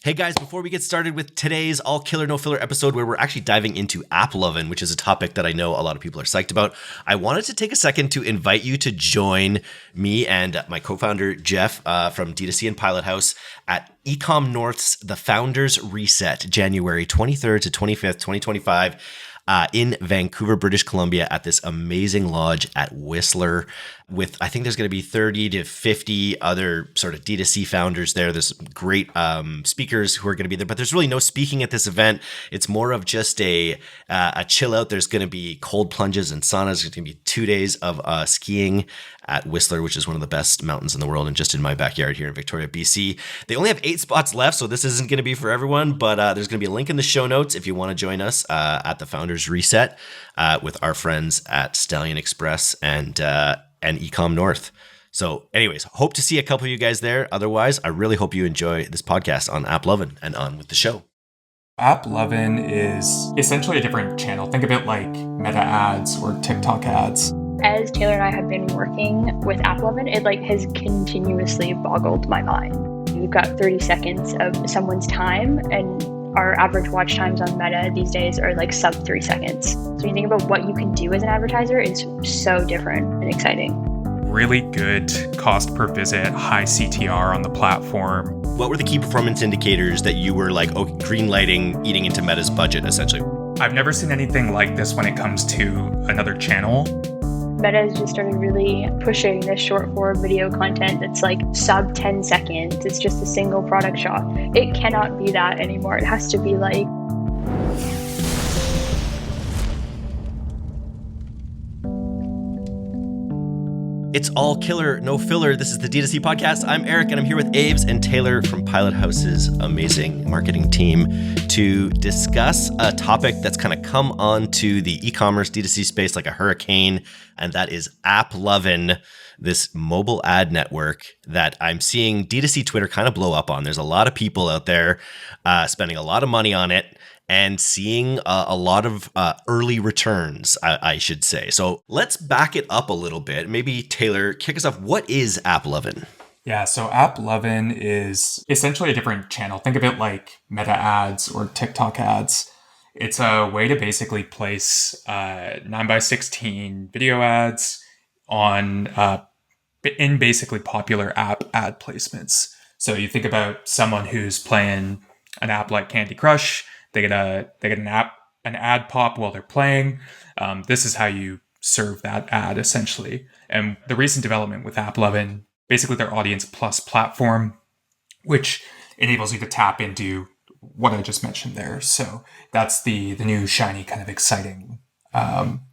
Hey guys, before we get started with today's all killer no filler episode where we're actually diving into Applovin, which is a topic that I know a lot of people are psyched about, I wanted to take a second to invite you to join me and my co-founder Jeff from DTC and Pilothouse at Ecom North's The Founders Reset, January 23rd to 25th, 2025. In Vancouver, British Columbia at this amazing lodge at Whistler with, I think there's going to be 30 to 50 other sort of D2C founders there. There's great speakers who are going to be there, but there's really no speaking at this event. It's more of just a chill out. There's going to be cold plunges and saunas. There's going to be 2 days of skiing at Whistler, which is one of the best mountains in the world and just in my backyard here in Victoria, BC. They only have 8 spots left, so this isn't going to be for everyone, but there's going to be a link in the show notes if you want to join us at the Founders Reset with our friends at Stallion Express and Ecom North. So anyways, hope to see a couple of you guys there. Otherwise, I really hope you enjoy this podcast on Applovin and on with the show. Applovin is essentially a different channel. Think of it like Meta ads or TikTok ads. As Taylor and I have been working with Applovin, it has continuously boggled my mind. You've got 30 seconds of someone's time, and our average watch times on Meta these days are sub 3 seconds. So you think about what you can do as an advertiser is so different and exciting. Really good cost per visit, high CTR on the platform. What were the key performance indicators that you were green lighting, eating into Meta's budget, essentially? I've never seen anything like this when it comes to another channel. Meta has just started really pushing this short form video content that's sub 10 seconds. It's just a single product shot. It cannot be that anymore. It has to be It's all killer, no filler. This is the DTC Podcast. I'm Eric, and I'm here with Aves and Taylor from Pilothouse's amazing marketing team to discuss a topic that's kind of come onto the e-commerce DTC space like a hurricane, and that is Applovin, this mobile ad network that I'm seeing DTC Twitter kind of blow up on. There's a lot of people out there spending a lot of money on it and seeing a lot of early returns, I should say. So let's back it up a little bit. Maybe Taylor, kick us off. What is Applovin? Yeah, so Applovin is essentially a different channel. Think of it like Meta ads or TikTok ads. It's a way to basically place 9x16 video ads on in basically popular app ad placements. So you think about someone who's playing an app like Candy Crush. They get an ad pop while they're playing. This is how you serve that ad essentially. And the recent development with Applovin, basically their audience plus platform, which enables you to tap into what I just mentioned there. So that's the new shiny kind of exciting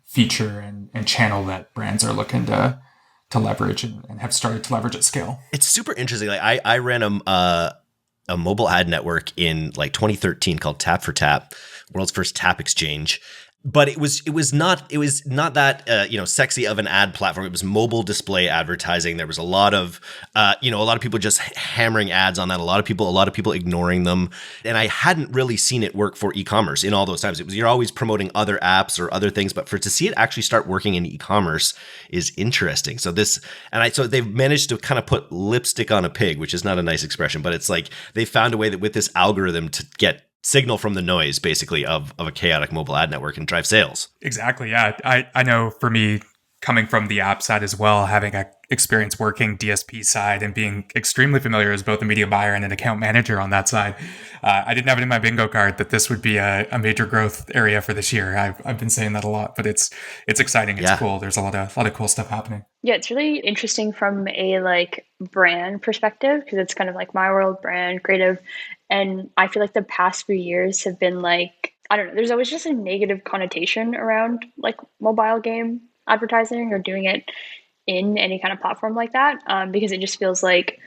feature and channel that brands are looking to leverage and have started to leverage at scale. It's super interesting. I ran a mobile ad network in 2013 called Tap for Tap, world's first tap exchange. But it was not that sexy of an ad platform. It was mobile display advertising. There was a lot of people just hammering ads on that. A lot of people ignoring them. And I hadn't really seen it work for e-commerce in all those times. You're always promoting other apps or other things, but to see it actually start working in e-commerce is interesting. So they've managed to kind of put lipstick on a pig, which is not a nice expression, but it's they found a way that with this algorithm to get signal from the noise, basically, of a chaotic mobile ad network and drive sales. Exactly, yeah. I know for me, coming from the app side as well, having experience working DSP side and being extremely familiar as both a media buyer and an account manager on that side, I didn't have it in my bingo card that this would be a major growth area for this year. I've been saying that a lot, but it's exciting. It's cool. There's a lot of cool stuff happening. Yeah, it's really interesting from a brand perspective because it's kind of my world, brand, creative. And I feel the past few years have been I don't know, there's always just a negative connotation around mobile game advertising or doing it in any kind of platform like that because it just feels like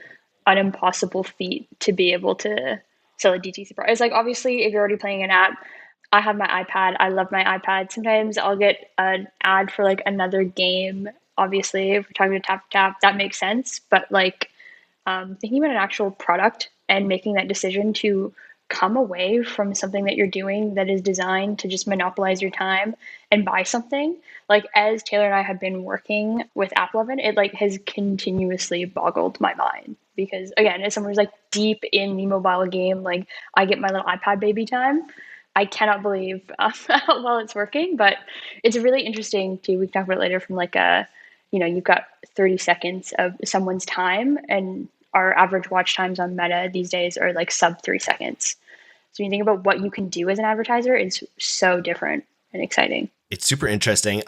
an impossible feat to be able to sell a DTC product. It's obviously if you're already playing an app, I have my iPad. I love my iPad. Sometimes I'll get an ad for another game. Obviously, if we're talking to Tap, that makes sense. But thinking about an actual product and making that decision to come away from something that you're doing that is designed to just monopolize your time and buy something. Like, as Taylor and I have been working with Applovin, it like has continuously boggled my mind, because again, as someone who's like deep in the mobile game, like I get my little iPad baby time. I cannot believe how well it's working, but it's really interesting too. We can talk about it later from like you've got 30 seconds of someone's time, and our average watch times on Meta these days are like sub 3 seconds. So when you think about what you can do as an advertiser, it's so different and exciting. It's super interesting.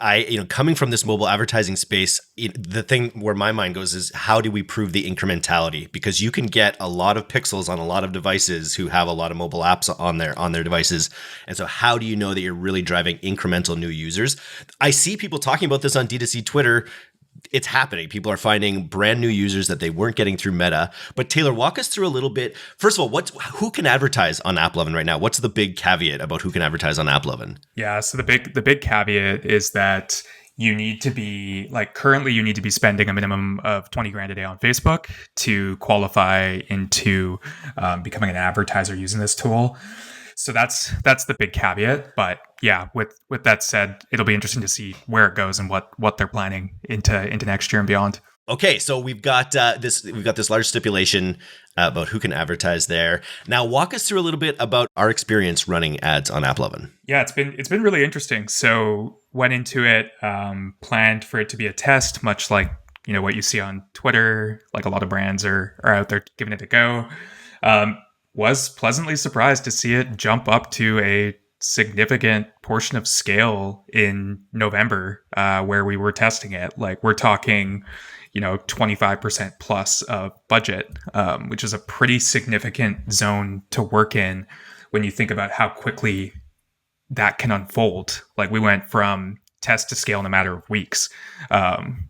Coming from this mobile advertising space, the thing where my mind goes is, how do we prove the incrementality? Because you can get a lot of pixels on a lot of devices who have a lot of mobile apps on their devices. And so how do you know that you're really driving incremental new users? I see people talking about this on DTC Twitter. It's happening. People are finding brand new users that they weren't getting through Meta. But Taylor, walk us through a little bit. First of all, who can advertise on Applovin right now? What's the big caveat about who can advertise on Applovin? Yeah, so the big caveat is that you need to be currently you need to be spending a minimum of 20 grand a day on Facebook to qualify into becoming an advertiser using this tool. So that's the big caveat. But yeah, with that said, it'll be interesting to see where it goes and what they're planning into next year and beyond. Okay, so we've got this large stipulation about who can advertise there. Now, walk us through a little bit about our experience running ads on Applovin. Yeah, it's been really interesting. So went into it, planned for it to be a test, much like what you see on Twitter. Like, a lot of brands are out there giving it a go. Was pleasantly surprised to see it jump up to a significant portion of scale in November, where we were testing it. Like, we're talking 25% plus of budget, which is a pretty significant zone to work in when you think about how quickly that can unfold. Like, we went from test to scale in a matter of weeks,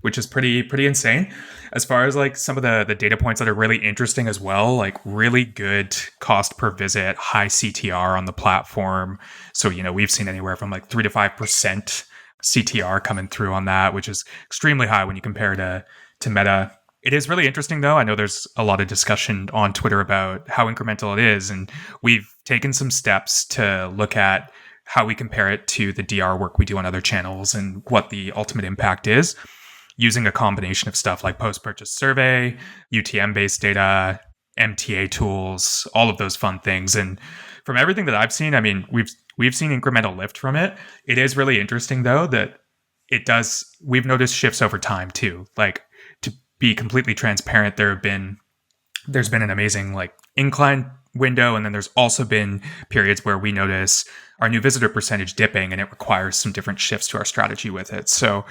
which is pretty insane. As far as like some of the data points that are really interesting as well, like really good cost per visit, high CTR on the platform. So, we've seen anywhere from like 3 to 5% CTR coming through on that, which is extremely high when you compare to Meta. It is really interesting, though. I know there's a lot of discussion on Twitter about how incremental it is, and we've taken some steps to look at how we compare it to the DR work we do on other channels and what the ultimate impact is, using a combination of stuff like post-purchase survey, UTM-based data, MTA tools, all of those fun things. And from everything that I've seen, I mean, we've seen incremental lift from it. It is really interesting, though, that we've noticed shifts over time too. Like, to be completely transparent, there's been an amazing like incline window, and then there's also been periods where we notice our new visitor percentage dipping, and it requires some different shifts to our strategy with it. So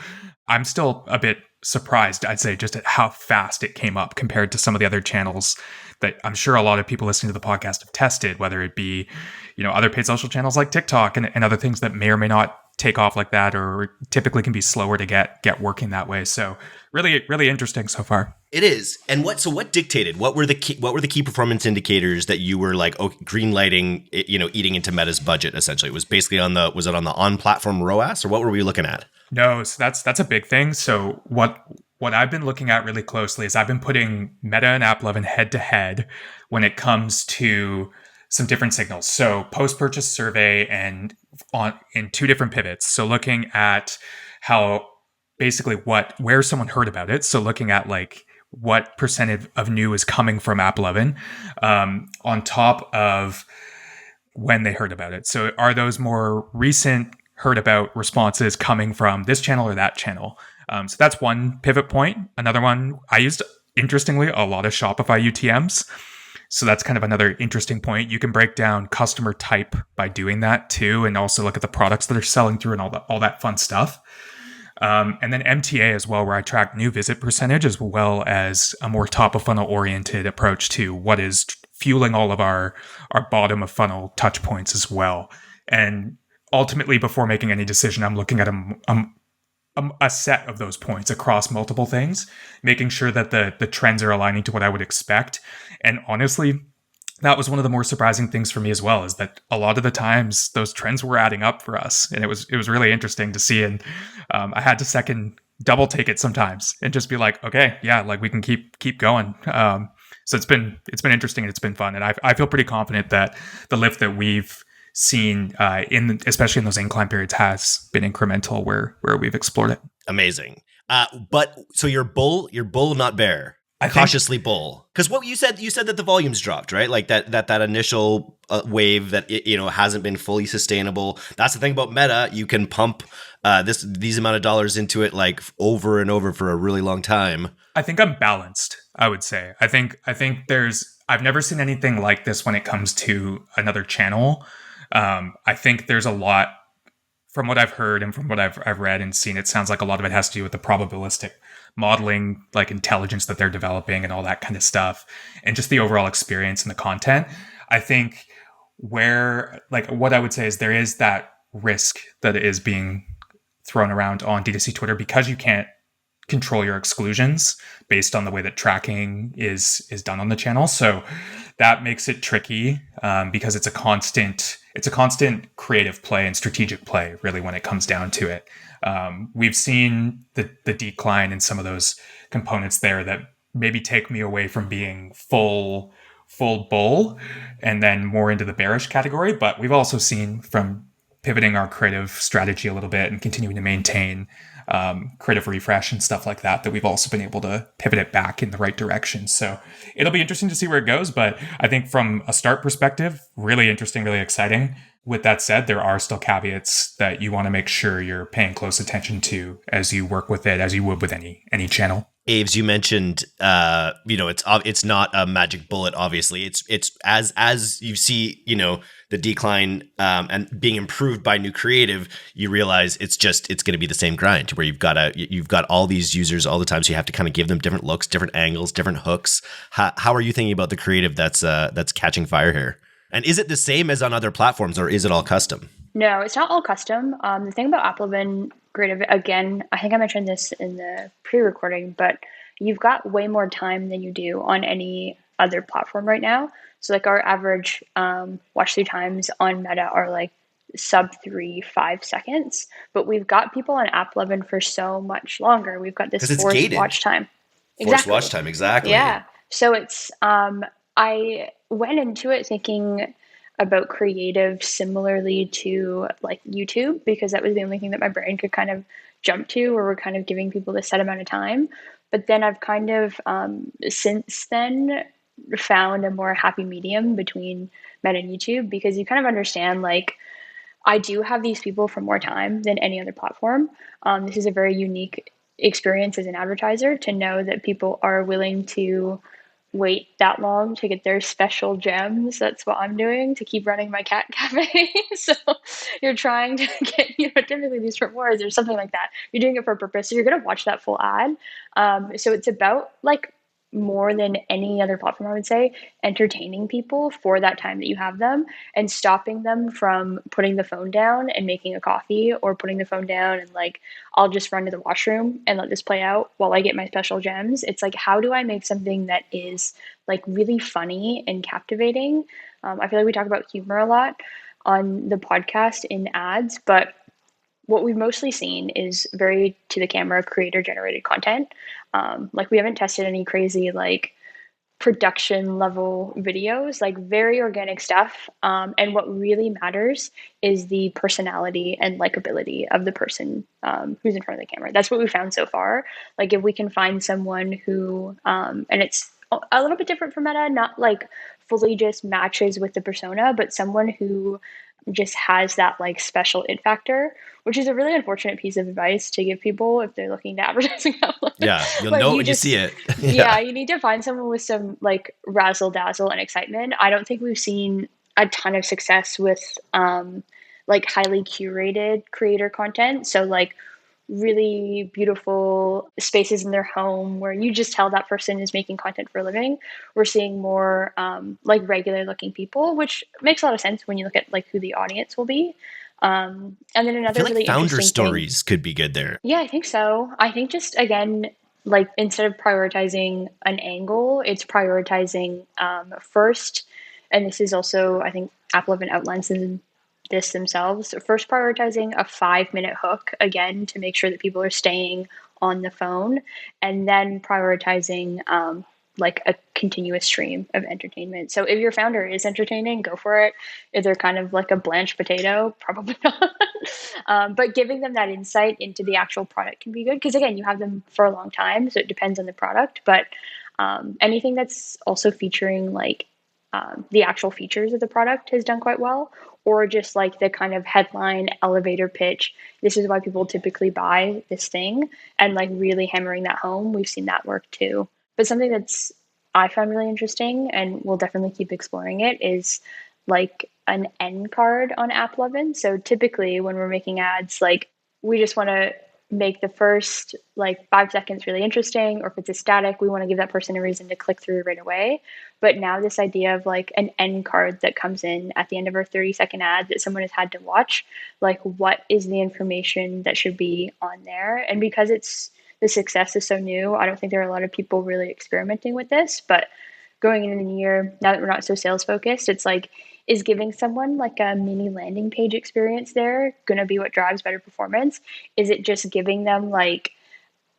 I'm still a bit surprised, I'd say, just at how fast it came up compared to some of the other channels that I'm sure a lot of people listening to the podcast have tested, whether it be, other paid social channels like TikTok and other things that may or may not take off like that, or typically can be slower to get working that way. So really, really interesting so far. It is. And what dictated? What were the key performance indicators that you were like, green lighting, eating into Meta's budget? Essentially, it was basically was it on the on-platform ROAS, or what were we looking at? No, so that's a big thing. So what I've been looking at really closely is I've been putting Meta and Applovin head to head when it comes to some different signals. So post-purchase survey and in two different pivots. So looking at how basically where someone heard about it. So looking at like what percentage of new is coming from Applovin, on top of when they heard about it. So are those more recent heard about responses coming from this channel or that channel? So that's one pivot point. Another one, I used, interestingly, a lot of Shopify UTMs. So that's kind of another interesting point. You can break down customer type by doing that too, and also look at the products that are selling through and all that fun stuff. And then MTA as well, where I track new visit percentage, as well as a more top of funnel oriented approach to what is fueling all of our bottom of funnel touch points as well. And ultimately, before making any decision, I'm looking at a set of those points across multiple things, making sure that the trends are aligning to what I would expect. And honestly, that was one of the more surprising things for me as well, is that a lot of the times those trends were adding up for us. And it was really interesting to see. And I had to double take it sometimes and just be like, okay, yeah, like we can keep going. So it's been interesting and it's been fun. And I feel pretty confident that the lift that we've seen especially in those incline periods has been incremental where we've explored it. Amazing. But so you're bull, not bear. Cautiously bull, because what you said that the volumes dropped, right? Like that initial wave that hasn't been fully sustainable. That's the thing about Meta. You can pump these amount of dollars into it like over and over for a really long time. I think I'm balanced, I would say. I think I've never seen anything like this when it comes to another channel. I think there's a lot, from what I've heard and from what I've read and seen, it sounds like a lot of it has to do with the probabilistic modeling, like intelligence that they're developing and all that kind of stuff, and just the overall experience and the content. I think what I would say is there is that risk that is being thrown around on D2C Twitter because you can't control your exclusions based on the way that tracking is done on the channel. So that makes it tricky because it's a constant creative play and strategic play, really, when it comes down to it. We've seen the decline in some of those components there that maybe take me away from being full bull and then more into the bearish category. But we've also seen, from pivoting our creative strategy a little bit and continuing to maintain creative refresh and stuff like that we've also been able to pivot it back in the right direction. So it'll be interesting to see where it goes. But I think from a start perspective, really interesting, really exciting. With that said, there are still caveats that you want to make sure you're paying close attention to as you work with it, as you would with any channel. Aves, you mentioned, it's not a magic bullet. Obviously, it's as you see, the decline and being improved by new creative, you realize it's going to be the same grind where you've got all these users all the time, so you have to kind of give them different looks, different angles, different hooks. How are you thinking about the creative that's catching fire here? And is it the same as on other platforms, or is it all custom? No, it's not all custom. The thing about Applovin creative, again, I think I mentioned this in the pre-recording, but you've got way more time than you do on any other platform right now. So like our average watch through times on Meta are like sub 5 seconds, but we've got people on Applovin for so much longer. We've got this forced watch time. Forced watch time, exactly. Yeah. So it's I went into it thinking about creative similarly to like YouTube, because that was the only thing that my brain could kind of jump to, where we're kind of giving people this set amount of time. But then I've kind of since then found a more happy medium between Meta and YouTube, because you kind of understand, like, I do have these people for more time than any other platform. This is a very unique experience as an advertiser to know that people are willing to wait that long to get their special gems. That's what I'm doing to keep running my cat cafe. So you're trying to get, typically these rewards or something like that. You're doing it for a purpose. So you're going to watch that full ad. So it's about, like, more than any other platform, I would say, entertaining people for that time that you have them and stopping them from putting the phone down and making a coffee, or putting the phone down and like, I'll just run to the washroom and let this play out while I get my special gems. It's like, how do I make something that is like really funny and captivating? I feel like we talk about humor a lot on the podcast in ads, but what we've mostly seen is very to the camera creator generated content. Like, we haven't tested any crazy like production level videos, like very organic stuff. And what really matters is the personality and likability of the person who's in front of the camera. That's what we found so far. Like, if we can find someone who, and it's a little bit different from Meta, not like fully just matches with the persona, but someone who just has that like special it factor, which is a really unfortunate piece of advice to give people if they're looking to advertising. Yeah, you'll know when you see it. Yeah, you need to find someone with some like razzle dazzle and excitement. I don't think we've seen a ton of success with like highly curated creator content. So like really beautiful spaces in their home where you just tell that person is making content for a living. We're seeing more like regular looking people, which makes a lot of sense when you look at like who the audience will be. And then another, I feel like really founder interesting stories could be good there. Yeah, I think so. I think just, again, like, instead of prioritizing an angle, it's prioritizing first, and this is also, I think, Applovin outlines this themselves. First, prioritizing a 5-minute hook, again, to make sure that people are staying on the phone, and then prioritizing like a continuous stream of entertainment. So if your founder is entertaining, go for it. If they're kind of like a blanched potato, probably not. But giving them that insight into the actual product can be good because, again, you have them for a long time, so it depends on the product. But anything that's also featuring like the actual features of the product has done quite well, or just like the kind of headline elevator pitch. This is why people typically buy this thing, and like really hammering that home. We've seen that work too. But something that's I found really interesting, and we'll definitely keep exploring it, is like an end card on Applovin. So typically when we're making ads, like we just want to make the first like 5 seconds really interesting, or if it's a static, we want to give that person a reason to click through right away. But now this idea of like an end card that comes in at the end of our 30-second ad that someone has had to watch, like what is the information that should be on there? And because the success is so new, I don't think there are a lot of people really experimenting with this. But going into the year, now that we're not so sales focused, it's like, is giving someone like a mini landing page experience there going to be what drives better performance? Is it just giving them like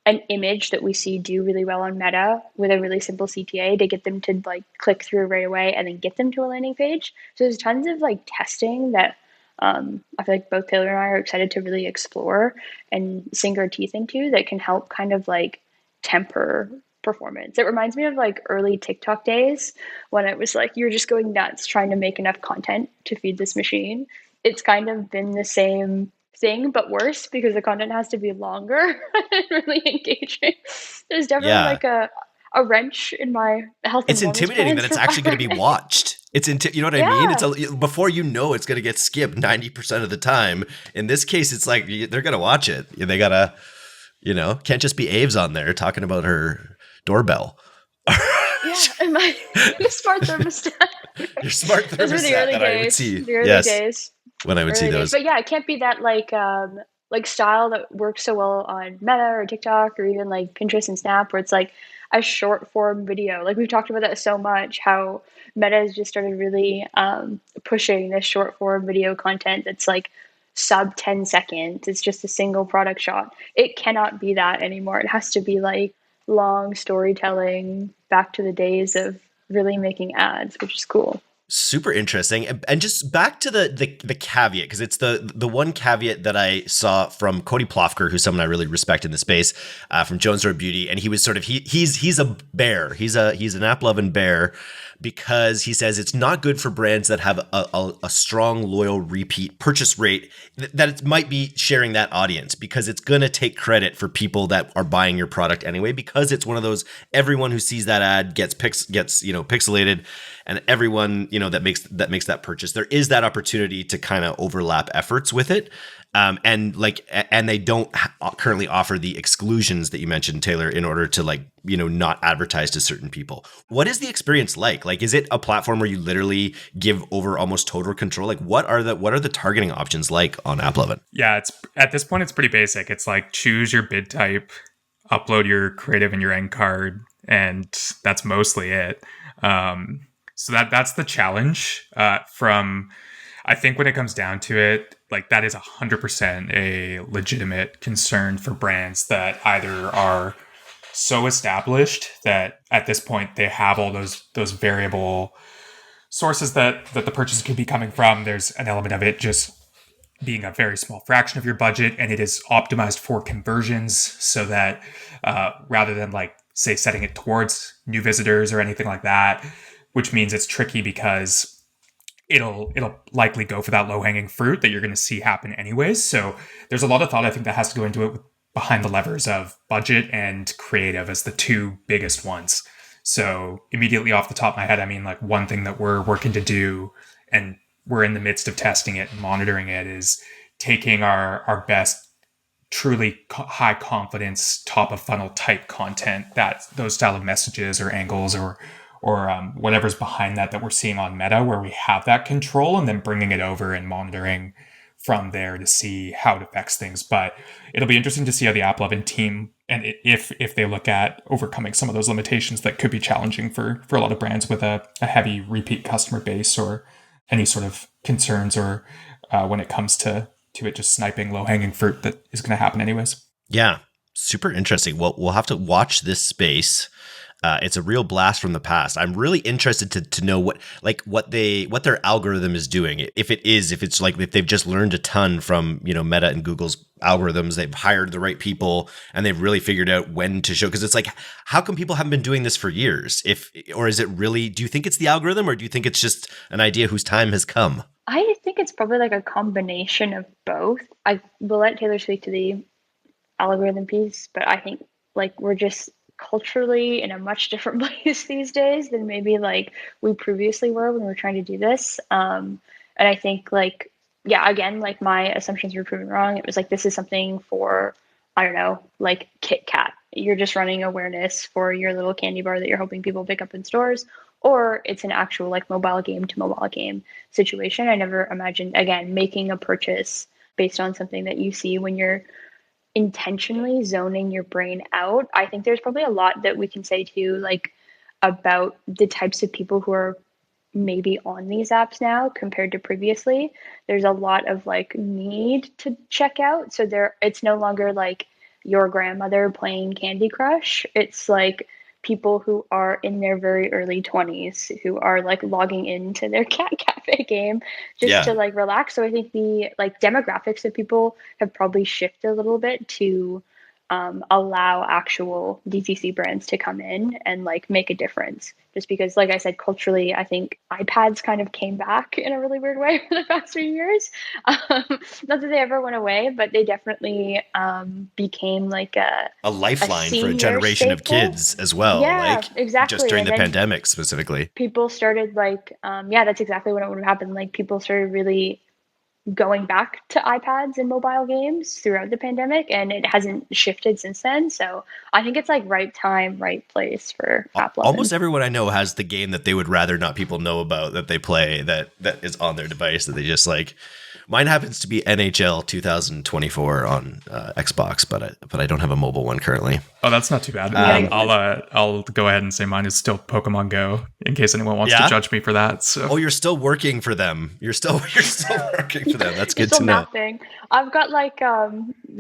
an image that we see do really well on Meta with a really simple CTA to get them to like click through right away and then get them to a landing page? So there's tons of like testing that I feel like both Taylor and I are excited to really explore and sink our teeth into that can help kind of like temper performance. It reminds me of like early TikTok days when it was like you're just going nuts trying to make enough content to feed this machine. It's kind of been the same thing, but worse because the content has to be longer and really engaging. There's definitely like a wrench in my health. It's intimidating that it's actually going to be watched. It's you know what I mean? It's before you know it's going to get skipped 90% of the time. In this case, it's like they're going to watch it. They gotta, can't just be Aves on there talking about her doorbell. And my smart thermostat. Your smart thermostat Those were the early that days. I would see. The early days. When I would see those. But yeah, it can't be that like style that works so well on Meta or TikTok or even like Pinterest and Snap, where it's like a short form video. Like we've talked about that so much, how Meta has just started really pushing this short form video content that's like sub 10 seconds. It's just a single product shot. It cannot be that anymore. It has to be like long storytelling back to the days of really making ads, which is cool. Super interesting. And just back to the caveat, because it's the one caveat that I saw from Cody Plofker, who's someone I really respect in the space, from Jones Road Beauty. And he was sort of, he's a bear. He's an Applovin bear, because he says it's not good for brands that have a strong, loyal repeat purchase rate, that it might be sharing that audience, because it's going to take credit for people that are buying your product anyway, because it's one of those, everyone who sees that ad gets pixelated, and everyone, that makes that purchase. There is that opportunity to kind of overlap efforts with it. And they don't currently offer the exclusions that you mentioned, Taylor, in order to not advertise to certain people. What is the experience like? Like, is it a platform where you literally give over almost total control? Like, what are the targeting options like on Applovin? Yeah, at this point, it's pretty basic. It's like choose your bid type, upload your creative and your end card, and that's mostly it. So that's the challenge I think when it comes down to it, like that is 100% a legitimate concern for brands that either are so established that at this point they have all those variable sources that the purchase could be coming from. There's an element of it just being a very small fraction of your budget, and it is optimized for conversions so that rather than like say setting it towards new visitors or anything like that, which means it's tricky because it'll likely go for that low-hanging fruit that you're going to see happen anyways. So there's a lot of thought, I think, that has to go into it behind the levers of budget and creative as the two biggest ones. So immediately off the top of my head, I mean, like one thing that we're working to do, and we're in the midst of testing it and monitoring it, is taking our best, truly high confidence, top of funnel type content, that those style of messages or angles or whatever's behind that we're seeing on Meta, where we have that control, and then bringing it over and monitoring from there to see how it affects things. But it'll be interesting to see how the Applovin team, and if they look at overcoming some of those limitations that could be challenging for a lot of brands with a heavy repeat customer base, or any sort of concerns, or when it comes to it just sniping low-hanging fruit that is going to happen anyways. Yeah, super interesting. Well, we'll have to watch this space. It's a real blast from the past. I'm really interested to know what their algorithm is doing. If they've just learned a ton from, Meta and Google's algorithms, they've hired the right people and they've really figured out when to show. Because it's like, how come people haven't been doing this for years? Or is it really? Do you think it's the algorithm, or do you think it's just an idea whose time has come? I think it's probably like a combination of both. I will let Taylor speak to the algorithm piece, but I think like we're just culturally in a much different place these days than maybe like we previously were when we were trying to do this. And I think like, yeah, again, like my assumptions were proven wrong. It was like, this is something for, I don't know, like Kit Kat. You're just running awareness for your little candy bar that you're hoping people pick up in stores, or it's an actual like mobile game to mobile game situation. I never imagined, again, making a purchase based on something that you see when you're intentionally zoning your brain out. I think there's probably a lot that we can say too, like about the types of people who are maybe on these apps now compared to previously. There's a lot of like need to check out. So it's no longer like your grandmother playing Candy Crush. It's like people who are in their very early 20s who are like logging into their cat cafe game just to like relax. So I think the like demographics of people have probably shifted a little bit to allow actual DTC brands to come in and like make a difference. Just because, like I said, culturally, I think iPads kind of came back in a really weird way for the past few years. Not that they ever went away, but they definitely became like a lifeline for a generation of kids as well. Yeah, like, exactly. Just during the pandemic specifically. People started like, that's exactly what would have happened. Like people started really going back to iPads and mobile games throughout the pandemic, and it hasn't shifted since then. So I think it's like right time, right place for Applovin. Almost everyone I know has the game that they would rather not people know about that they play that is on their device that they just like. Mine happens to be NHL 2024 on Xbox, but I don't have a mobile one currently. Oh, that's not too bad. I'll go ahead and say mine is still Pokemon Go in case anyone wants to judge me for that. So. Oh, you're still working for them. You're still working for them. That's good to know. Mapping. I've got like I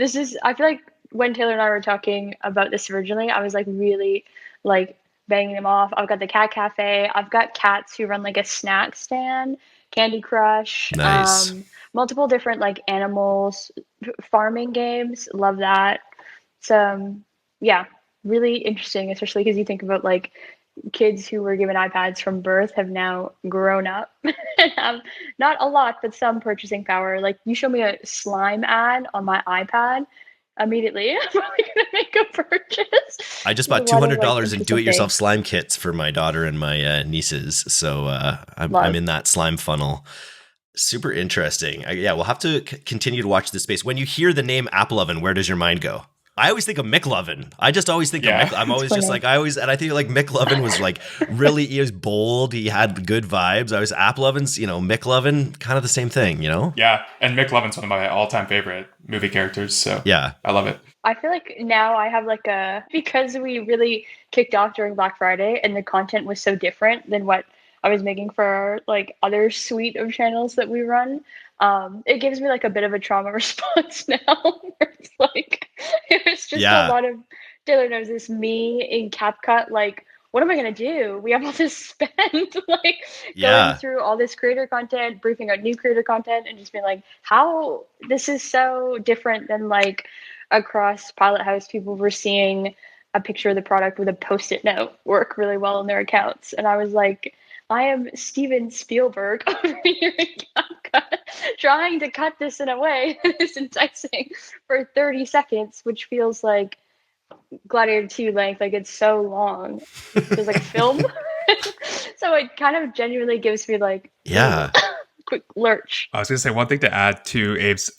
feel like when Taylor and I were talking about this originally, I was like really like banging them off. I've got the cat cafe. I've got cats who run like a snack stand, Candy Crush. Nice. Multiple different like animals farming games. Love that. So yeah, really interesting, especially because you think about like kids who were given iPads from birth have now grown up and have not a lot, but some purchasing power. Like you show me a slime ad on my iPad, immediately I'm probably gonna make a purchase. I just bought $200 in do-it-yourself slime kits for my daughter and my nieces. So I'm in that slime funnel. Super interesting. We'll have to continue to watch this space. When you hear the name Applovin, where does your mind go? I always think of McLovin. I just always think of I'm always just like, and I think like McLovin was like really, he was bold. He had good vibes. I was Applovin's, McLovin, kind of the same thing, Yeah. And McLovin's one of my all-time favorite movie characters. So yeah, I love it. I feel like now I have like because we really kicked off during Black Friday and the content was so different than what I was making for our like other suite of channels that we run. It gives me like a bit of a trauma response now. Where it's like it was just a lot of Taylor knows this, me in CapCut, like what am I gonna do? We have all this spend, like going through all this creator content, briefing out new creator content, and just being like, how this is so different than like across Pilothouse people were seeing a picture of the product with a post-it note work really well in their accounts. And I was like, I am Steven Spielberg over here in CapCut, trying to cut this in a way that is enticing for 30 seconds, which feels like Gladiator 2 length, like it's so long. It feels like a film. So it kind of genuinely gives me like quick lurch. I was going to say one thing to add to Aves.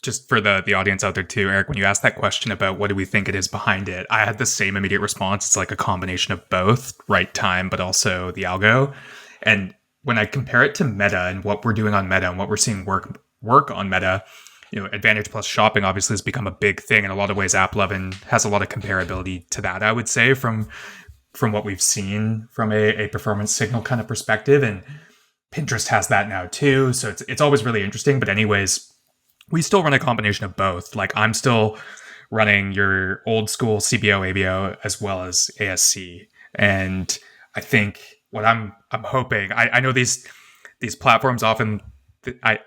Just for the audience out there too, Eric, when you asked that question about what do we think it is behind it, I had the same immediate response. It's like a combination of both, right time, but also the algo. And when I compare it to Meta and what we're doing on Meta and what we're seeing work on Meta, Advantage Plus shopping obviously has become a big thing. In a lot of ways, Applovin has a lot of comparability to that, I would say, from what we've seen from a performance signal kind of perspective. And Pinterest has that now too. So it's always really interesting. But anyways, we still run a combination of both. Like I'm still running your old school CBO, ABO, as well as ASC. And I think what I'm hoping, I know these platforms often, I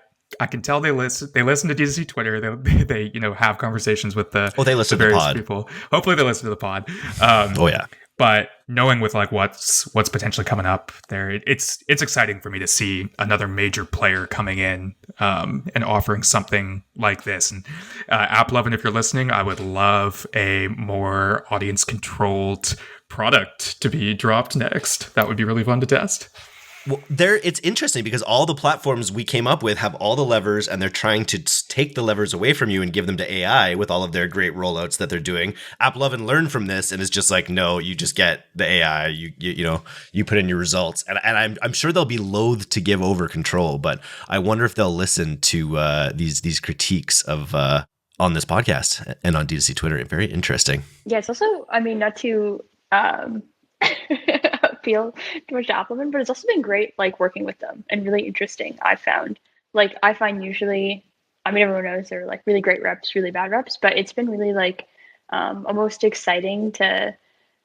can tell they listen to DTC Twitter. They have conversations with the they listen the to the various pod. people. Hopefully they listen to the pod. Oh yeah. But knowing with like what's potentially coming up there, it's exciting for me to see another major player coming in and offering something like this. And Applovin, if you're listening, I would love a more audience controlled product to be dropped next. That would be really fun to test. Well, it's interesting because all the platforms we came up with have all the levers, and they're trying to take the levers away from you and give them to AI with all of their great rollouts that they're doing. Applovin learned from this and is just like, no, you just get the AI. You put in your results, and I'm sure they'll be loath to give over control, but I wonder if they'll listen to these critiques of on this podcast and on D2C Twitter. Very interesting. Yeah, it's also, not to appeal too much to Applovin, but it's also been great, like, working with them and really interesting. I find usually, everyone knows they're like really great reps, really bad reps, but it's been really like almost exciting to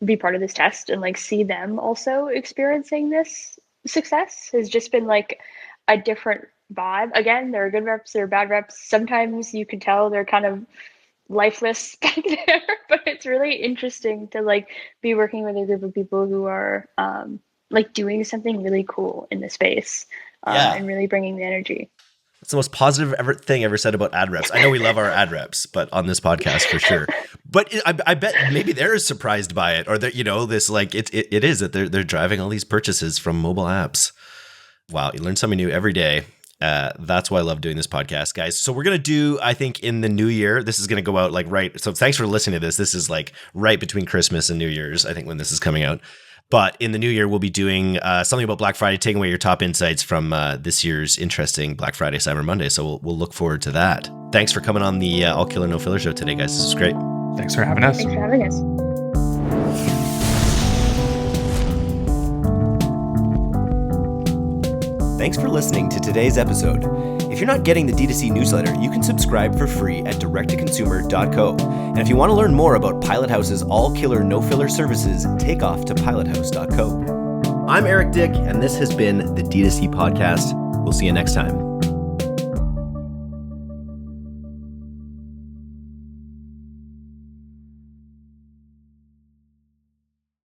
be part of this test and like see them also experiencing this success. Has just been like a different vibe. Again, there are good reps, there are bad reps. Sometimes you can tell they're kind of lifeless back there, but it's really interesting to like be working with a group of people who are like doing something really cool in the space and really bringing the energy. It's the most positive thing ever said about ad reps. I know we love our ad reps, but on this podcast for sure. But I bet maybe they're surprised by it, or that this like it is that they're driving all these purchases from mobile apps. Wow, you learn something new every day. That's why I love doing this podcast, guys. So we're going to do, I think in the new year, this is going to go out like right. So thanks for listening to this. This is like right between Christmas and New Year's, I think, when this is coming out. But in the new year, we'll be doing something about Black Friday, taking away your top insights from this year's interesting Black Friday, Cyber Monday. So we'll look forward to that. Thanks for coming on the All Killer No Filler show today, guys. This was great. Thanks for having us. Thanks for having us. Thanks for listening to today's episode. If you're not getting the D2C newsletter, you can subscribe for free at directtoconsumer.co. And if you want to learn more about Pilothouse's all-killer, no-filler services, take off to pilothouse.co. I'm Eric Dick, and this has been the D2C Podcast. We'll see you next time.